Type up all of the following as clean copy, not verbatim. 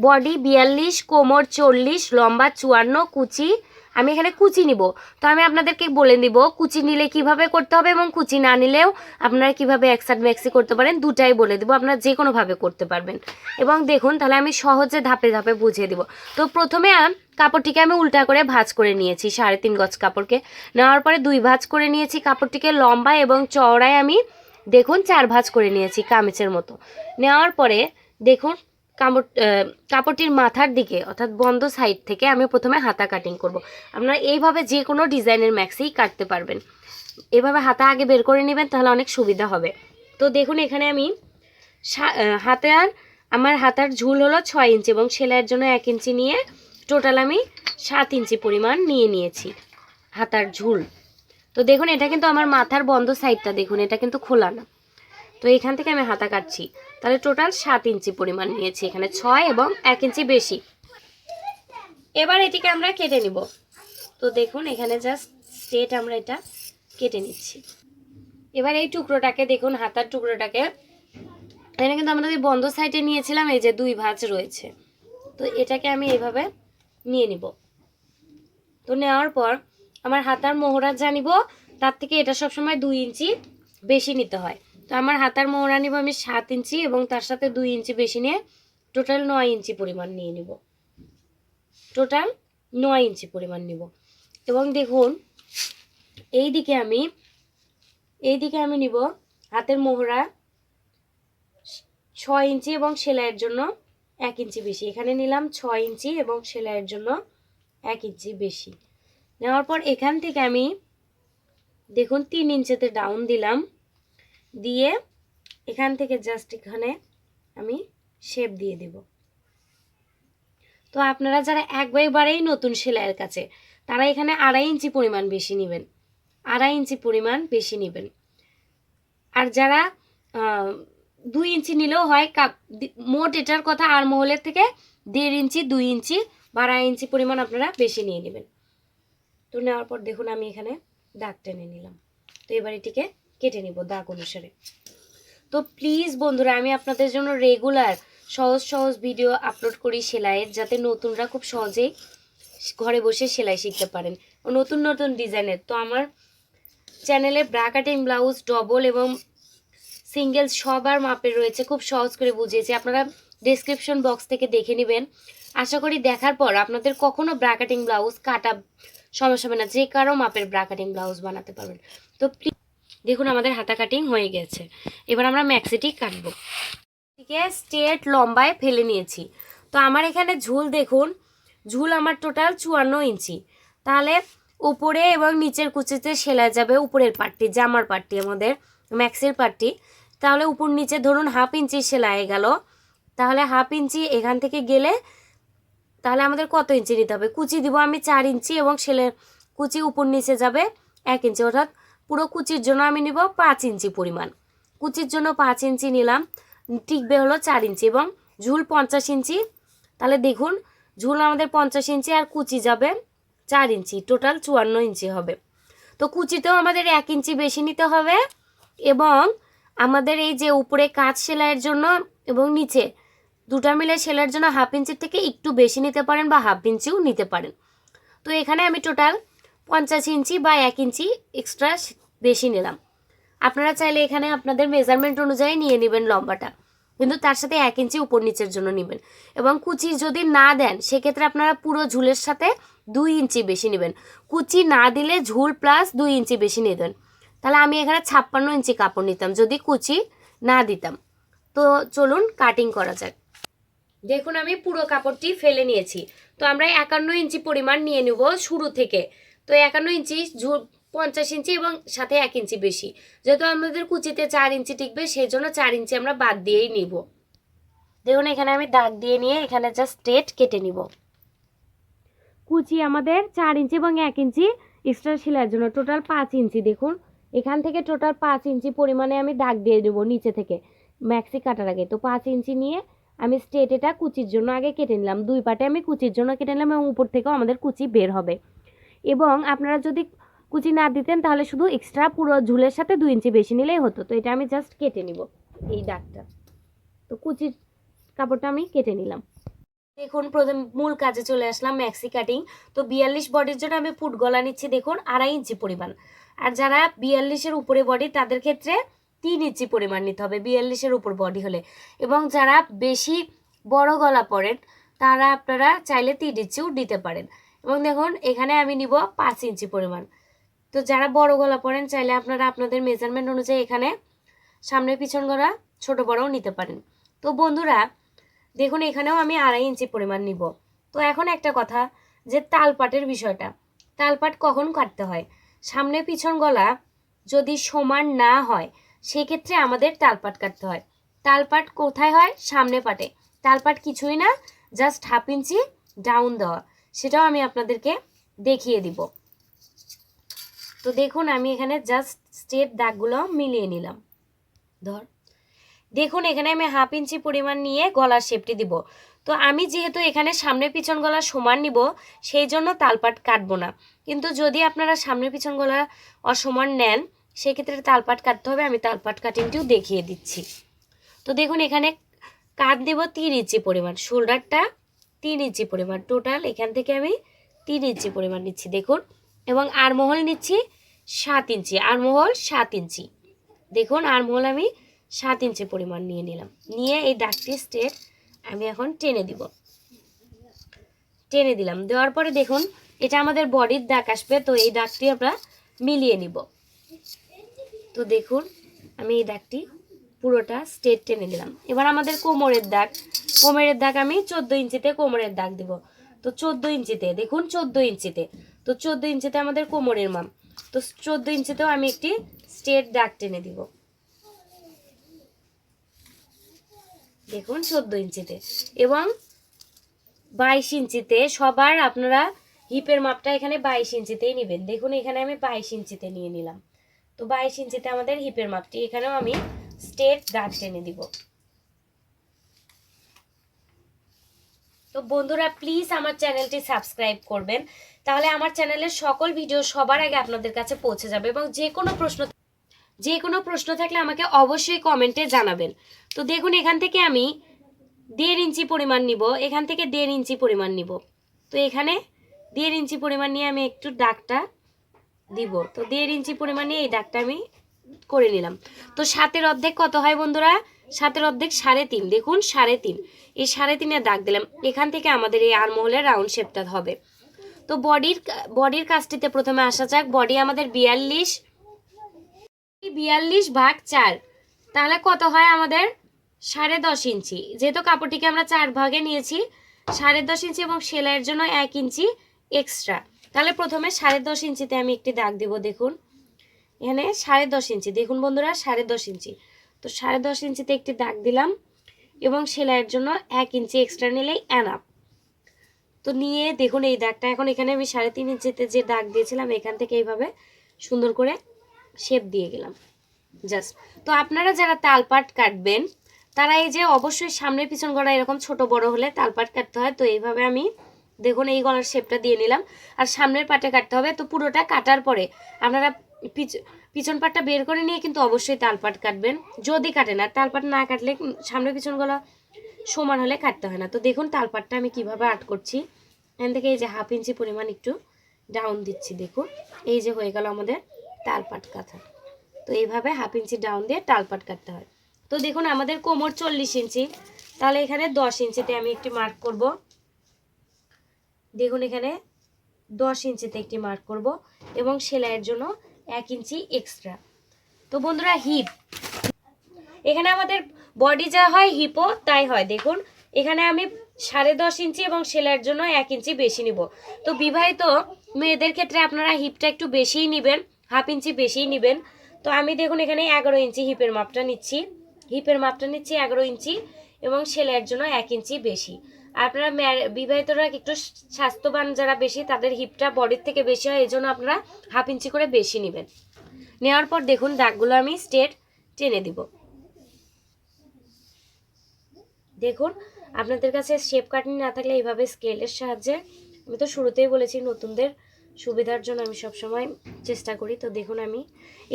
Body 42, কোমর 40, লম্বা 54, কুচি আমি এখানে কুচি নিব। তো আমি আপনাদেরকে বলে দিব কুচি নিলে কিভাবে করতে হবে এবং কুচি না নিলেও আপনারা কিভাবে একসাথ ম্যাক্সি করতে পারেন, দুটাই বলে দেবো, আপনারা যে কোনোভাবে করতে পারবেন। এবং দেখুন তাহলে আমি সহজে ধাপে ধাপে বুঝিয়ে দিব। তো প্রথমে কাপড়টিকে আমি উল্টা করে ভাঁজ করে নিয়েছি, 3.5 গজ কাপড়কে নেওয়ার পরে 2 ভাঁজ করে নিয়েছি। কাপড়টিকে লম্বা এবং চওড়ায় আমি দেখুন 4 ভাঁজ করে নিয়েছি কামিজের মতো। নেওয়ার পরে দেখুন কাপড়টির মাথার দিকে অর্থাৎ বন্ধ সাইড থেকে আমি প্রথমে হাতা কাটিং করব। আপনারা এইভাবে যে কোনো ডিজাইনের ম্যাক্সি কাটতে পারবেন। এভাবে হাতা আগে বের করে নেবেন, তাহলে অনেক সুবিধা হবে। তো দেখুন এখানে আমি আমার হাতার ঝুল হলো 6 ইঞ্চি এবং সেলাইয়ের জন্য 1 ইঞ্চি নিয়ে টোটাল আমি 7 ইঞ্চি পরিমাণ নিয়ে নিয়েছি হাতার ঝুল। তো দেখুন এটা কিন্তু আমার মাথার বন্ধ সাইডটা, দেখুন এটা কিন্তু খোলা না। তো এখান থেকে আমি হাতা কাটছি, তাহলে টোটাল 7 ইঞ্চি পরিমাণ নিয়েছি, এখানে 6 এবং 1 ইঞ্চি বেশি। এবার এটিকে আমরা কেটে নিব। তো দেখুন এখানে জাস্ট স্ট্রেট আমরা এটা কেটে নিচ্ছি। এবার এই টুকরোটাকে দেখুন, হাতার টুকরোটাকে এখানে কিন্তু আমরা বন্ধ সাইডে নিয়েছিলাম, এই যে 2 ভাঁজ রয়েছে, তো এটাকে আমি এইভাবে নিয়ে নিব। তো নেওয়ার পর আমার হাতার মোহরা যা নিব তার থেকে এটা সবসময় 2 ইঞ্চি বেশি নিতে হয়। তো আমার হাতার মোহরা নিব আমি 7 ইঞ্চি এবং তার সাথে 2 ইঞ্চি বেশি নিয়ে টোটাল 9 ইঞ্চি পরিমাণ নিয়ে নিব। টোটাল 9 ইঞ্চি পরিমাণ নিব। এবং দেখুন এইদিকে আমি নিব হাতের মোহরা 6 ইঞ্চি এবং সেলাইয়ের জন্য 1 ইঞ্চি বেশি। এখানে নিলাম 6 ইঞ্চি এবং সেলাইয়ের জন্য 1 ইঞ্চি বেশি। নেওয়ার পর এখান থেকে আমি দেখুন 3 ইঞ্চিতে ডাউন দিলাম, দিয়ে এখান থেকে জাস্ট এখানে আমি শেপ দিয়ে দেব। তো আপনারা যারা একবারেই নতুন সেলাইয়ের কাছে, তারা এখানে 2.5 ইঞ্চি পরিমাণ বেশি নেবেন, 2.5 ইঞ্চি পরিমাণ বেশি নেবেন। আর যারা 2 ইঞ্চি নিলেও হয়, মোট এটার কথা আর মহলের থেকে 1.5 ইঞ্চি 2 ইঞ্চি বা 2.5 ইঞ্চি পরিমাণ আপনারা বেশি নিয়ে নেবেন। তো নেওয়ার পর দেখুন আমি এখানে দাগ টেনে নিলাম। তো এবার এটিকে কেটে নিব দাগ অনুসারে। তো প্লিজ বন্ধুরা, আমি আপনাদের জন্য রেগুলার সহজ ভিডিও আপলোড করি সেলাইয়ের, যাতে নতুনরা খুব সহজেই ঘরে বসে সেলাই শিখতে পারেন নতুন ডিজাইনের। তো আমার চ্যানেলে ব্রা কাটিং ব্লাউজ ডবল এবং সিঙ্গেল সবার মাপের রয়েছে, খুব সহজ করে বুঝিয়েছি, আপনারা ডেসক্রিপশন বক্স থেকে দেখে নেবেন। আশা করি দেখার পর আপনাদের কখনো ব্রা কাটিং ব্লাউজ কাটা সমস্যা হবে না, যে কারো মাপের ব্রা কাটিং ব্লাউজ বানাতে পারবেন। তো প্লিজ দেখুন আমাদের হাতা কাটিং হয়ে গেছে। এবার আমরা ম্যাক্সিটি কাটবো। এদিকে স্ট্রেট লম্বায় ফেলে নিয়েছি। তো আমার এখানে ঝুল দেখুন, ঝুল আমার টোটাল 54 ইঞ্চি। তাহলে উপরে এবং নিচের কুচিতে সেলাই যাবে উপরের পাটটি, জামার পাটটি, আমাদের ম্যাক্সির পাটটি। তাহলে উপর নিচে ধরুন 1/2 ইঞ্চি সেলাই গেল, তাহলে 1/2 ইঞ্চি এখান থেকে গেলে তাহলে আমাদের কত ইঞ্চি নিতে হবে? কুচি দিব আমি 4 ইঞ্চি এবং সেলাই কুচি উপর নিচে যাবে 1 ইঞ্চি, অর্থাৎ পুরো কুচির জন্য আমি নিব 5 ইঞ্চি পরিমাণ। কুচির জন্য 5 ইঞ্চি নিলাম, টিকবে হলো 4 ইঞ্চি এবং ঝুল 50 ইঞ্চি। তাহলে দেখুন ঝুল আমাদের 50 ইঞ্চি আর কুচি যাবে 4 ইঞ্চি, টোটাল 54 ইঞ্চি হবে। তো কুচিতেও আমাদের 1 ইঞ্চি বেশি নিতে হবে এবং আমাদের এই যে উপরে কাজ সেলাইয়ের জন্য এবং নিচে দুটা মিলে সেলাইয়ের জন্য 1/2 ইঞ্চির থেকে একটু বেশি নিতে পারেন বা 1/2 ইঞ্চিও নিতে পারেন। তো এখানে আমি টোটাল 50 ইঞ্চি বা 1 ইঞ্চি এক্সট্রা বেশি নিলাম। আপনারা চাইলে এখানে আপনাদের মেজারমেন্ট অনুযায়ী নিয়ে নেবেন লম্বাটা, কিন্তু তার সাথে 1 ইঞ্চি উপর নিচের জন্য নেবেন। এবং কুচি যদি না দেন সেক্ষেত্রে আপনারা পুরো ঝুলের সাথে 2 ইঞ্চি বেশি নেবেন। কুচি না দিলে ঝুল প্লাস 2 ইঞ্চি বেশি নেবেন। তাহলে আমি এখানে 56 ইঞ্চি কাপড় নিতাম যদি কুচি না দিতাম। তো চলুন কাটিং করা যাক। দেখুন আমি পুরো কাপড়টি ফেলে নিয়েছি। তো আমরা 51 ইঞ্চি পরিমাণ নিয়ে নেব শুরু থেকে। তো 51 ইঞ্চি ঝুল 50 ইঞ্চি এবং সাথে 1 ইঞ্চি বেশি, যেহেতু আমাদের কুচিতে 4 ইঞ্চি টিকবে সেই জন্য 4 ইঞ্চি আমরা বাদ দিয়েই নিব। দেখুন এখানে আমি দাগ দিয়ে নিয়ে এখানে জাস্ট স্ট্রেট কেটে নিব। কুচি আমাদের 4 ইঞ্চি এবং 1 ইঞ্চি এক্সট্রা সেলাইয়ের জন্য টোটাল 5 ইঞ্চি। দেখুন এখান থেকে টোটাল 5 ইঞ্চি পরিমাণে আমি দাগ দিয়ে দেবো নিচে থেকে ম্যাক্সি কাটার আগে। তো 5 ইঞ্চি নিয়ে আমি স্ট্রেট এটা কুচির জন্য আগে কেটে নিলাম, 2 পাটে আমি কুচির জন্য কেটে নিলাম এবং উপর থেকেও আমাদের কুচি বের হবে। এবং আপনারা যদি কুচি না দিতেন তাহলে শুধু এক্সট্রা পুরো ঝুলের সাথে 2 ইঞ্চি বেশি নিলেই হতো। তো এটা আমি জাস্ট কেটে নিব এই দাগটা। তো কুচির কাপড়টা আমি কেটে নিলাম। দেখুন প্রথম মূল কাজে চলে আসলাম, ম্যাক্সি কাটিং। তো 42 বডির জন্য আমি ফুট গলা নিচ্ছি দেখুন 2.5 ইঞ্চি পরিমাণ। আর যারা 42-এর উপরে বডি তাদের ক্ষেত্রে 3 ইঞ্চি পরিমাণ নিতে হবে 42-এর উপর বডি হলে। এবং যারা বেশি বড় গলা পরেন তারা আপনারা চাইলে 3 ইঞ্চিও দিতে পারেন। এবং দেখুন এখানে আমি নিব 5 ইঞ্চি পরিমাণ। তো যারা বড় গলা পরেন চাইলে আপনারা আপনাদের মেজারমেন্ট অনুযায়ী এখানে সামনে পিছন গলা ছোট বড়ও নিতে পারেন। তো বন্ধুরা দেখুন এখানেও আমি 2.5 ইঞ্চি পরিমাণ নিব। তো এখন একটা কথা, যে তালপাটের বিষয়টা, তালপাট কখন কাটতে হয়? সামনে পিছন গলা যদি সমান না হয় সেক্ষেত্রে আমাদের তালপাট কাটতে হয়। তালপাট কোথায় হয়? সামনে পাটে। তালপাট কিছুই না, জাস্ট 1/2 ইঞ্চি ডাউন দেওয়া, সেটাও আমি আপনাদেরকে দেখিয়ে দিব। তো দেখুন আমি এখানে জাস্ট স্ট্রেট দাগগুলো মিলিয়ে নিলাম। দেখুন এখানে আমি 1/2 ইঞ্চি পরিমাণ নিয়ে গলার শেপটি দিব। তো আমি যেহেতু এখানে সামনে পিছন গলা সমান নিব সেই জন্য তালপাট কাটবো না। কিন্তু যদি আপনারা সামনে পিছন গলা অসমান নেন সেক্ষেত্রে তালপাট কাটতে হবে। আমি তালপাট কাটিংটিও দেখিয়ে দিচ্ছি। তো দেখুন এখানে কাট দেব 3 ইঞ্চি পরিমাণ, শোল্ডারটা 3 ইঞ্চি পরিমাণ, টোটাল এখান থেকে আমি 3 ইঞ্চি পরিমাণ নিচ্ছি দেখুন। এবং আরমহল নিচ্ছি 7 ইঞ্চি, আরমহল 7 ইঞ্চি। দেখুন আরমহল আমি 7 ইঞ্চি পরিমাণ নিয়ে নিলাম। নিয়ে এই দাগটি স্ট্রেট আমি এখন টেনে দিব, টেনে দিলাম। দেওয়ার পরে দেখুন এটা আমাদের বডির দাগ আসবে। তো এই দাগটি আমরা মিলিয়ে নিব। তো দেখুন আমি এই দাগটি পুরোটা স্ট্রেট টেনে দিলাম। এবার আমাদের কোমরের দাগ, কোমরের দাগ আমি 14 ইঞ্চিতে কোমরের দাগ দিব। তো 14 ইঞ্চিতে দেখুন 14 ইঞ্চিতে, তো 14 ইঞ্চিতে আমাদের কোমরের মাপ। তো 14 ইঞ্চিতেও আমি একটি স্ট্রেট দাগ টেনে দিব দেখুন 14 ইঞ্চিতে। এবং 22 ইঞ্চিতে সবার আপনারা হিপের মাপটা এখানে 22 ইঞ্চিতেই নেবেন। দেখুন এখানে আমি 22 ইঞ্চিতে নিয়ে নিলাম। তো 22 ইঞ্চিতে আমাদের হিপের মাপটি, এখানেও আমি স্ট্রেট দাগ টেনে দিব। তো বন্ধুরা প্লিজ আমার চ্যানেলটি সাবস্ক্রাইব করবেন, তাহলে আমার চ্যানেলের সকল ভিডিও সবার আগে আপনাদের কাছে পৌঁছে যাবে। এবং যে কোনো প্রশ্ন থাকলে আমাকে অবশ্যই কমেন্টে জানাবেন। তো দেখুন এখান থেকে আমি 1.5 ইঞ্চি পরিমাণ নিব, এখান থেকে 1.5 ইঞ্চি পরিমাণ নিব। তো এখানে 1.5 ইঞ্চি পরিমাণ নিয়ে আমি একটু দাগটা দিব। তো 1.5 ইঞ্চি পরিমাণ নিয়ে এই দাগটা আমি করে নিলাম। তো 7-এর অর্ধেক কত হয় বন্ধুরা? 7-এর অর্ধেক 3.5। দেখুন 3.5, এই 3.5-এর দাগ দিলাম। এখান থেকে আমাদের এই আরমহলের রাউন্ড শেপটা হবে। তো বডির কাজটিতে প্রথমে আসা যাক। বডি আমাদের 42/4, তাহলে কত হয় আমাদের? 10.5 ইঞ্চি। যেহেতু কাপড়টিকে আমরা 4 ভাগে নিয়েছি, 10.5 ইঞ্চি এবং সেলাইয়ের জন্য 1 ইঞ্চি এক্সট্রা। তাহলে প্রথমে 10.5 ইঞ্চিতে আমি একটি দাগ দিব। দেখুন এখানে 10.5 ইঞ্চি, দেখুন বন্ধুরা 10.5 ইঞ্চি। তো 10.5 ইঞ্চিতে একটি দাগ দিলাম এবং সেলাইয়ের জন্য 1 ইঞ্চি এক্সট্রা নিলেই এনাফ। তো নিয়ে দেখুন এই দাগটা এখন এখানে আমি 3.5 ইঞ্চিতে যে দাগ দিয়েছিলাম এখান থেকে এইভাবে সুন্দর করে শেপ দিয়ে গেলাম জাস্ট। তো আপনারা যারা তালপাট কাটবেন তারা এই যে অবশ্যই সামনের পিছন গলা এরকম ছোট বড় হলে তালপাট কাটতে হয়। তো এইভাবে আমি দেখুন এই গলার শেপটা দিয়ে নিলাম। আর সামনের পাটে কাটতে হবে। তো পুরোটা কাটার পরে আপনারা পিছন পাটটা বের করে নিয়ে কিন্তু অবশ্যই তালপাট কাটবেন যদি কাটেন। আর তালপাট না কাটলে সামনের পিছন গলা সমান হলে কাটতে হয় না। তো দেখুন তালপাটটা আমি কিভাবে আর্ট করছি। এখান থেকে এই যে 1/2 ইঞ্চি পরিমাণ একটু ডাউন দিচ্ছি। দেখুন এই যে হয়ে গেল আমাদের তালপাট কাটা। তো এইভাবে 1/2 ইঞ্চি ডাউন দিয়ে তালপাট কাটতে হয়। তো দেখুন আমাদের কোমর 40 ইঞ্চি, তাহলে এখানে 10 ইঞ্চিতে আমি একটি মার্ক করব। দেখুন এখানে 10 ইঞ্চিতে একটি মার্ক করব এবং সেলাইয়ের জন্য 1 ইঞ্চি এক্সট্রা। তো বন্ধুরা হিপ, এখানে আমাদের বডি যা হয় হিপও তাই হয়। দেখুন এখানে আমি 10.5 ইঞ্চি এবং সেলাইয়ের জন্য 1 ইঞ্চি বেশি নিব। তো বিবাহিত মেয়েদের ক্ষেত্রে আপনারা হিপটা একটু বেশিই নেবেন, 1/2 ইঞ্চি বেশিই নেবেন। তো আমি দেখুন এখানে 11 ইঞ্চি হিপের মাপটা নিচ্ছি, 11 ইঞ্চি এবং সেলাইয়ের জন্য 1 ইঞ্চি বেশি। আপনারা বিবাহিতরা একটু স্বাস্থ্যবান যারা বেশি তাদের হিপটা বডির থেকে বেশি হয়, এই জন্য আপনারা 1/2 ইঞ্চি করে বেশি নেবেন। নেওয়ার পর দেখুন দাগগুলো আমি স্ট্রেট টেনে দিব। দেখুন আপনাদের কাছে শেপ কাটিং না থাকলে এইভাবে স্কেলের সাহায্যে, আমি তো শুরুতেই বলেছি নতুনদের সুবিধার জন্য আমি সবসময় চেষ্টা করি। তো দেখুন আমি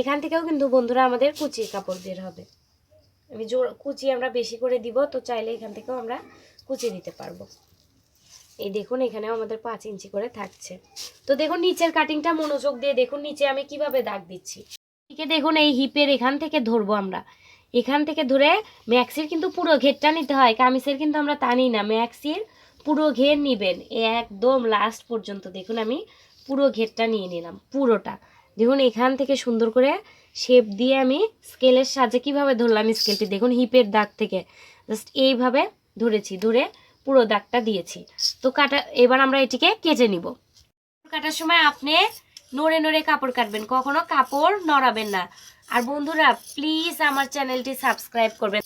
এখান থেকেও কিন্তু বন্ধুরা আমাদের কুচির কাপড় বের হবে। আমি কুচি আমরা বেশি করে দিব, তো চাইলে এখান থেকেও আমরা কুচি দিতে পারবো। এই দেখুন এখানেও আমাদের 5 ইঞ্চি করে থাকছে। তো দেখুন নিচের কাটিংটা মনোযোগ দিয়ে দেখুন নিচে আমি কিভাবে দাগ দিচ্ছি। ঠিক আছে, দেখুন এই হিপের এখান থেকে ধরবো আমরা, এখান থেকে ধরে ম্যাক্সির কিন্তু পুরো ঘেরটা নিতে হয়, কামিজের কিন্তু আমরা টানি না, ম্যাক্সির পুরো ঘের নিবেন একদম লাস্ট পর্যন্ত। দেখুন আমি পুরো ঘেরটা নিয়ে নিলাম পুরোটা। দেখুন এখান থেকে সুন্দর করে শেপ দিয়ে আমি স্কেলের সাহায্যে কিভাবে ধরলাম স্কেলটি, দেখুন হিপের দাগ থেকে জাস্ট এইভাবে ধরেছি, ধরে পুরো দাগটা দিয়েছি। তো এবার আমরা এটিকে কেটে নিব। কাটার সময় আপনি নড়ে নড়ে কাপড় কাটবেন, কখনো কাপড় নড়াবেন না। আর বন্ধুরা প্লিজ আমার চ্যানেলটি সাবস্ক্রাইব করবেন,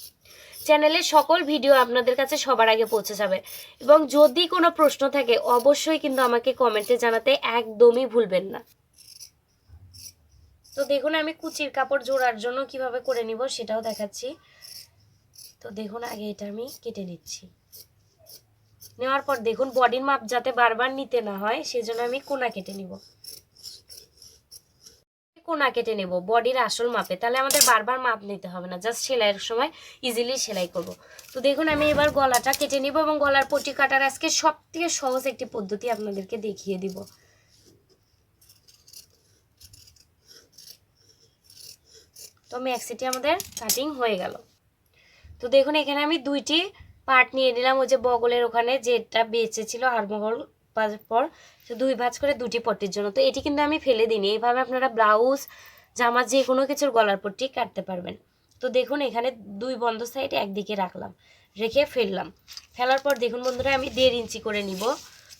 চ্যানেলের সকল ভিডিও আপনাদের কাছে সবার আগে পৌঁছে যাবে। এবং যদি কোনো প্রশ্ন থাকে অবশ্যই কিন্তু আমাকে কমেন্টে জানাতে একদমই ভুলবেন না। তো দেখুন আমি কুচির কাপড় জোড়ার জন্য কিভাবে করে নিব সেটাও দেখাচ্ছি। তো দেখুন আগে এটা আমি কেটে নিচ্ছি, নেওয়ার পর দেখুন বডির মাপ যাতে বারবার নিতে না হয় সেজন্য আমি কোনা কেটে নিব, কোনা কেটে নেব বডির আসল মাপে, তাহলে আমাদের বারবার মাপ নিতে হবে না, জাস্ট সেলাইয়ের সময় ইজিলি সেলাই করব। তো দেখুন আমি এবার গলাটা কেটে নিব এবং গলার পট্টি কাটার আজকে সবথেকে সহজ একটি পদ্ধতি আপনাদেরকে দেখিয়ে দিব। তো ম্যাক্সিটি আমাদের কাটিং হয়ে গেল। তো দেখুন এখানে আমি দুইটি পার্ট নিয়ে নিলাম, ওই যে বগলের ওখানে যেটা বেঁচে ছিল আরমহল পর তো 2 ভাঁজ করে দুটি পট্টির জন্য। তো এটি কিন্তু আমি ফেলে দিইনি, এইভাবে আপনারা ব্লাউজ জামা যে কোনো কিছুর গলার পট্টি কাটতে পারবেন। তো দেখুন এখানে 2 বন্ধ সাইড একদিকে রাখলাম, রেখে ফেললাম। ফেলার পর দেখুন বন্ধুরা আমি 1.5 ইঞ্চি করে নিব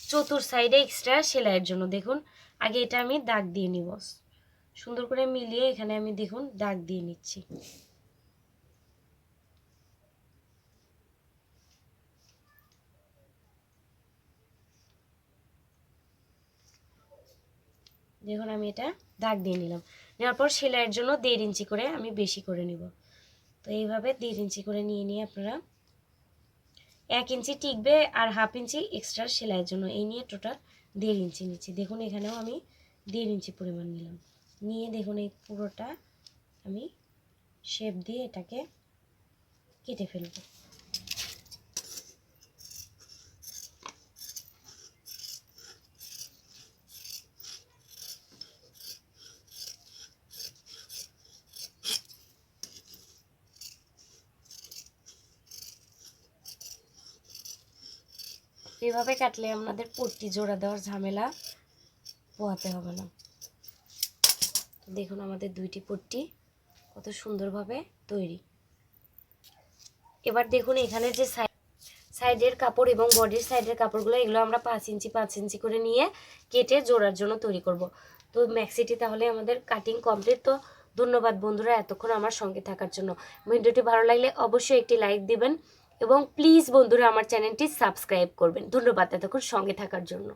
চতুর সাইডে এক্সট্রা সেলাইয়ের জন্য। দেখুন আগে এটা আমি দাগ দিয়ে নিব, সুন্দর করে মিলিয়ে এখানে আমি দেখুন দাগ দিয়ে নিচ্ছি। দেখুন আমি এটা দাগ দিয়ে নিলাম, নেওয়ার পর সেলাইয়ের জন্য 1.5 ইঞ্চি করে আমি বেশি করে নিব। তো এইভাবে 1.5 ইঞ্চি করে নিয়ে আপনারা 1 ইঞ্চি টিকবে আর 1/2 ইঞ্চি এক্সট্রা সেলাইয়ের জন্য, এই নিয়ে টোটাল 1.5 ইঞ্চি নিচ্ছি। দেখুন এখানেও আমি 1.5 ইঞ্চি পরিমাণ নিলাম, নিয়ে দেখুন এই পুরোটা আমি শেপ দিয়ে এটাকে কেটে ফেলব। এভাবে কাটলে আমাদের পট্টি জোড়া দেওয়ার ঝামেলা পোহাতে হবে না। তো দেখুন আমাদের 2টি পট্টি কত সুন্দরভাবে তৈরি। এবার দেখুন এখানে যে সাইডের কাপড় এবং বডির সাইডের কাপড়গুলো এগুলো আমরা 5 ইঞ্চি 5 ইঞ্চি করে নিয়ে কেটে জোড়ার জন্য তৈরি করব। তো ম্যাক্সিটি তাহলে আমাদের কাটিং কমপ্লিট। তো ধন্যবাদ বন্ধুরা এতক্ষণ আমার সঙ্গে থাকার জন্য। ভিডিওটি ভালো লাগলে অবশ্যই একটি লাইক দিবেন এবং প্লিজ বন্ধুরা আমার চ্যানেলটি সাবস্ক্রাইব করবেন। ধন্যবাদ এতক্ষণ সঙ্গে থাকার জন্য।